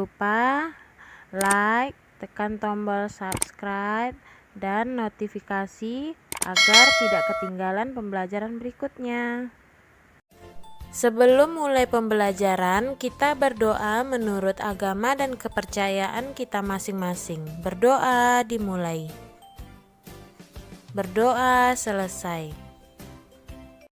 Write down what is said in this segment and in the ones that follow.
lupa like, tekan tombol subscribe dan notifikasi agar tidak ketinggalan pembelajaran berikutnya. Sebelum mulai pembelajaran, kita berdoa menurut agama dan kepercayaan kita masing-masing. Berdoa dimulai. Berdoa selesai.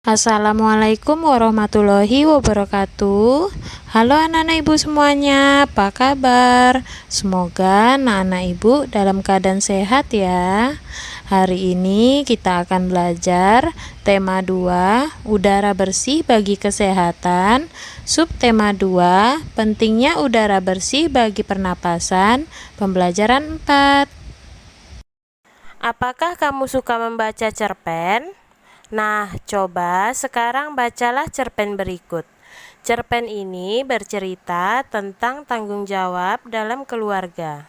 Assalamualaikum warahmatullahi wabarakatuh. Halo anak-anak ibu semuanya, apa kabar? Semoga anak-anak ibu dalam keadaan sehat ya. Hari ini kita akan belajar tema 2, udara bersih bagi kesehatan. Subtema 2, pentingnya udara bersih bagi pernapasan. Pembelajaran 4. Apakah kamu suka membaca cerpen? Nah, coba sekarang bacalah cerpen berikut. Cerpen ini bercerita tentang tanggung jawab dalam keluarga.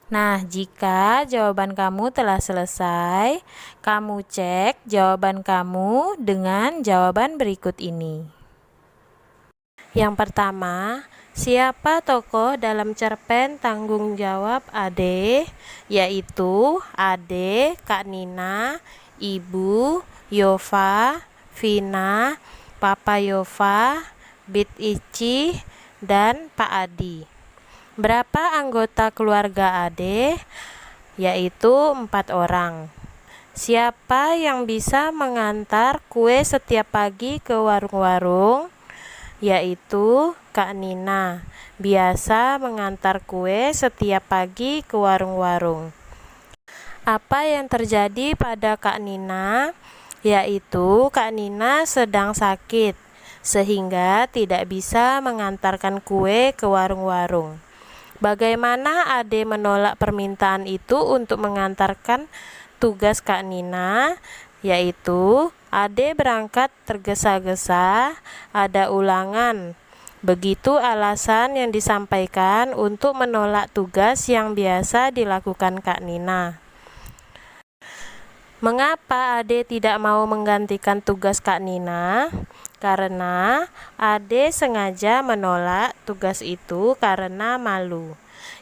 Nah, jika jawaban kamu telah selesai, kamu cek jawaban kamu dengan jawaban berikut ini. Yang pertama, siapa tokoh dalam cerpen Tanggung Jawab Ade? Yaitu Ade, Kak Nina, Ibu, Yova, Vina, Papa Yova, Bit Ici, dan Pak Adi. Berapa anggota keluarga Ade? Yaitu 4 orang. Siapa yang bisa mengantar kue setiap pagi ke warung-warung? Yaitu Kak Nina. Biasa mengantar kue setiap pagi ke warung-warung. Apa yang terjadi pada Kak Nina? Yaitu Kak Nina sedang sakit, sehingga tidak bisa mengantarkan kue ke warung-warung. Bagaimana Ade menolak permintaan itu untuk mengantarkan tugas Kak Nina? Yaitu Ade berangkat tergesa-gesa, ada ulangan. Begitu alasan yang disampaikan untuk menolak tugas yang biasa dilakukan Kak Nina. Mengapa Ade tidak mau menggantikan tugas Kak Nina? Karena Ade sengaja menolak tugas itu karena malu.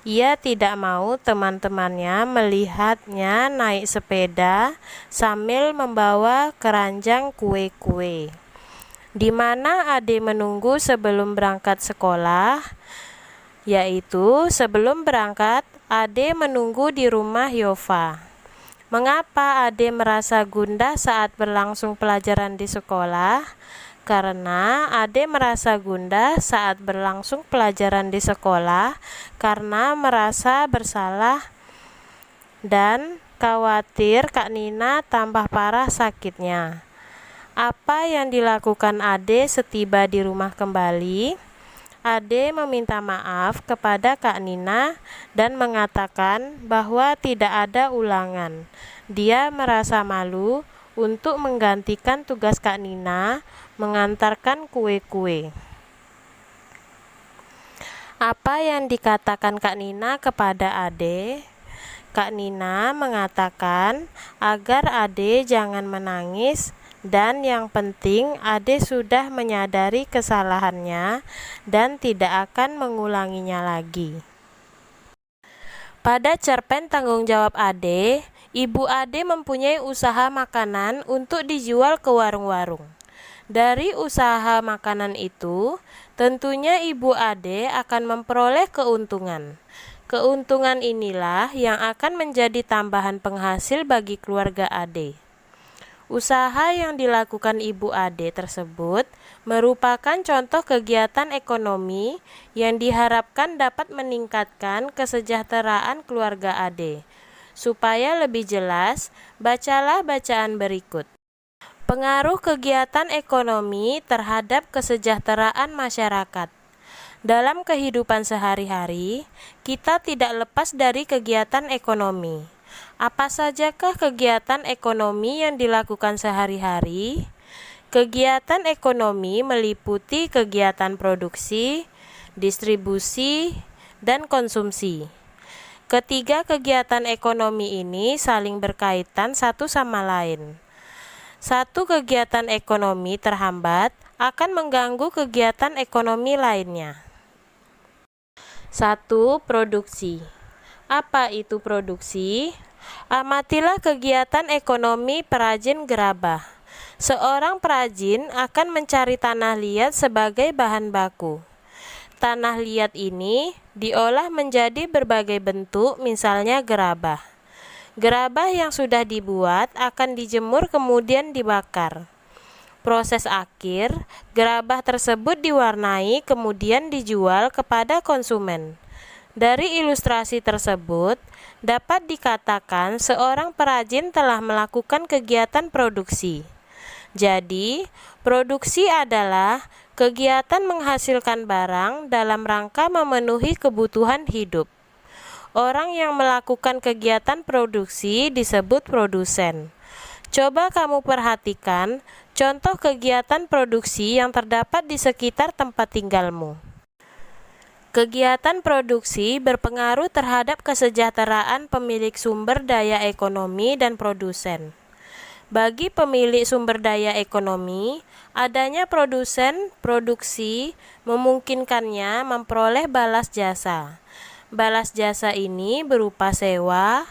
Ia tidak mau teman-temannya melihatnya naik sepeda sambil membawa keranjang kue-kue. Di mana Ade menunggu sebelum berangkat sekolah, yaitu sebelum berangkat Ade menunggu di rumah Yova. Mengapa Ade merasa gundah saat berlangsung pelajaran di sekolah? Karena Ade merasa gundah saat berlangsung pelajaran di sekolah karena merasa bersalah dan khawatir Kak Nina tambah parah sakitnya. Apa yang dilakukan Ade setiba di rumah kembali? Ade meminta maaf kepada Kak Nina dan mengatakan bahwa tidak ada ulangan. Dia merasa malu untuk menggantikan tugas Kak Nina mengantarkan kue-kue. Apa yang dikatakan Kak Nina kepada Ade? Kak Nina mengatakan agar Ade jangan menangis dan yang penting Ade sudah menyadari kesalahannya dan tidak akan mengulanginya lagi. Pada cerpen tanggung jawab Ade, Ibu Ade mempunyai usaha makanan untuk dijual ke warung-warung. Dari usaha makanan itu, tentunya Ibu Ade akan memperoleh keuntungan. Keuntungan inilah yang akan menjadi tambahan penghasil bagi keluarga Ade. Usaha yang dilakukan Ibu Ade tersebut merupakan contoh kegiatan ekonomi yang diharapkan dapat meningkatkan kesejahteraan keluarga Ade. Supaya lebih jelas, bacalah bacaan berikut. Pengaruh kegiatan ekonomi terhadap kesejahteraan masyarakat. Dalam kehidupan sehari-hari, kita tidak lepas dari kegiatan ekonomi. Apa sajakah kegiatan ekonomi yang dilakukan sehari-hari? Kegiatan ekonomi meliputi kegiatan produksi, distribusi, dan konsumsi. Ketiga kegiatan ekonomi ini saling berkaitan satu sama lain. Satu kegiatan ekonomi terhambat akan mengganggu kegiatan ekonomi lainnya. 1. Produksi. Apa itu produksi? Amatilah kegiatan ekonomi perajin gerabah. Seorang perajin akan mencari tanah liat sebagai bahan baku. Tanah liat ini diolah menjadi berbagai bentuk, misalnya gerabah. Gerabah yang sudah dibuat akan dijemur kemudian dibakar. Proses akhir, gerabah tersebut diwarnai kemudian dijual kepada konsumen. Dari ilustrasi tersebut, dapat dikatakan seorang perajin telah melakukan kegiatan produksi. Jadi, produksi adalah kegiatan menghasilkan barang dalam rangka memenuhi kebutuhan hidup. Orang yang melakukan kegiatan produksi disebut produsen. Coba kamu perhatikan contoh kegiatan produksi yang terdapat di sekitar tempat tinggalmu. Kegiatan produksi berpengaruh terhadap kesejahteraan pemilik sumber daya ekonomi dan produsen. Bagi pemilik sumber daya ekonomi, adanya produsen produksi memungkinkannya memperoleh balas jasa. Balas jasa ini berupa sewa,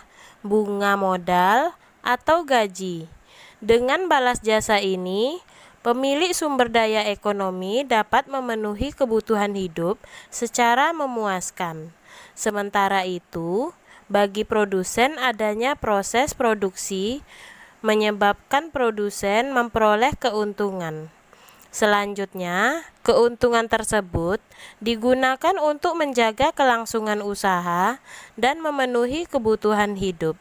bunga modal, atau gaji. Dengan balas jasa ini, pemilik sumber daya ekonomi dapat memenuhi kebutuhan hidup secara memuaskan. Sementara itu, bagi produsen adanya proses produksi menyebabkan produsen memperoleh keuntungan. Selanjutnya, keuntungan tersebut digunakan untuk menjaga kelangsungan usaha dan memenuhi kebutuhan hidup.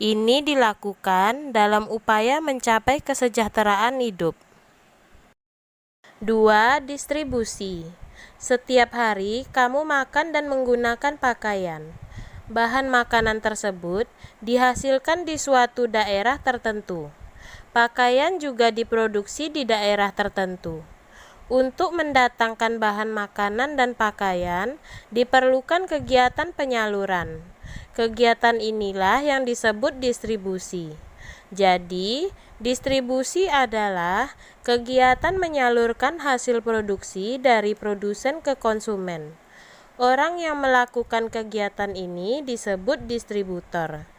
Ini dilakukan dalam upaya mencapai kesejahteraan hidup. 2. Distribusi. Setiap hari kamu makan dan menggunakan pakaian. Bahan makanan tersebut dihasilkan di suatu daerah tertentu. Pakaian juga diproduksi di daerah tertentu. Untuk mendatangkan bahan makanan dan pakaian, diperlukan kegiatan penyaluran. Kegiatan inilah yang disebut distribusi. Jadi, distribusi adalah kegiatan menyalurkan hasil produksi dari produsen ke konsumen. Orang yang melakukan kegiatan ini disebut distributor.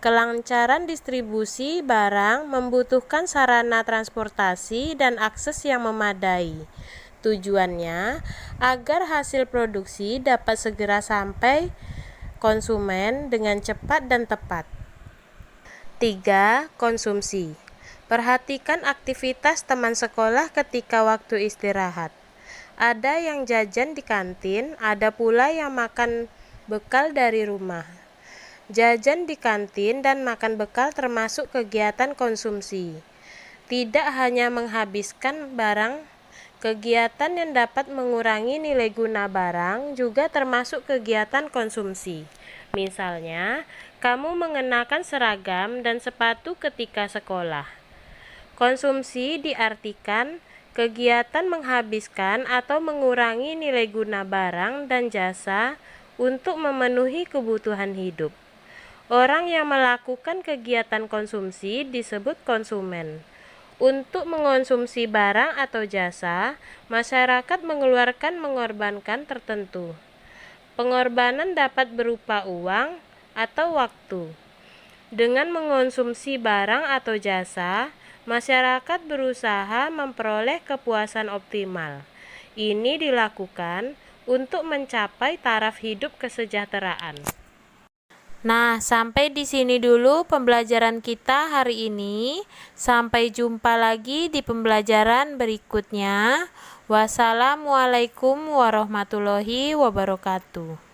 Kelancaran distribusi barang membutuhkan sarana transportasi dan akses yang memadai. Tujuannya agar hasil produksi dapat segera sampai konsumen dengan cepat dan tepat. 3. Konsumsi. Perhatikan aktivitas teman sekolah ketika waktu istirahat. Ada yang jajan di kantin, ada pula yang makan bekal dari rumah. Jajan di kantin dan makan bekal termasuk kegiatan konsumsi. Tidak hanya menghabiskan barang, kegiatan yang dapat mengurangi nilai guna barang juga termasuk kegiatan konsumsi. Misalnya, kamu mengenakan seragam dan sepatu ketika sekolah. Konsumsi diartikan kegiatan menghabiskan atau mengurangi nilai guna barang dan jasa untuk memenuhi kebutuhan hidup. Orang yang melakukan kegiatan konsumsi disebut konsumen. Untuk mengonsumsi barang atau jasa, masyarakat mengorbankan tertentu. Pengorbanan dapat berupa uang atau waktu. Dengan mengonsumsi barang atau jasa, masyarakat berusaha memperoleh kepuasan optimal. Ini dilakukan untuk mencapai taraf hidup kesejahteraan. Nah, sampai di sini dulu pembelajaran kita hari ini. Sampai jumpa lagi di pembelajaran berikutnya. Wassalamualaikum warahmatullahi wabarakatuh.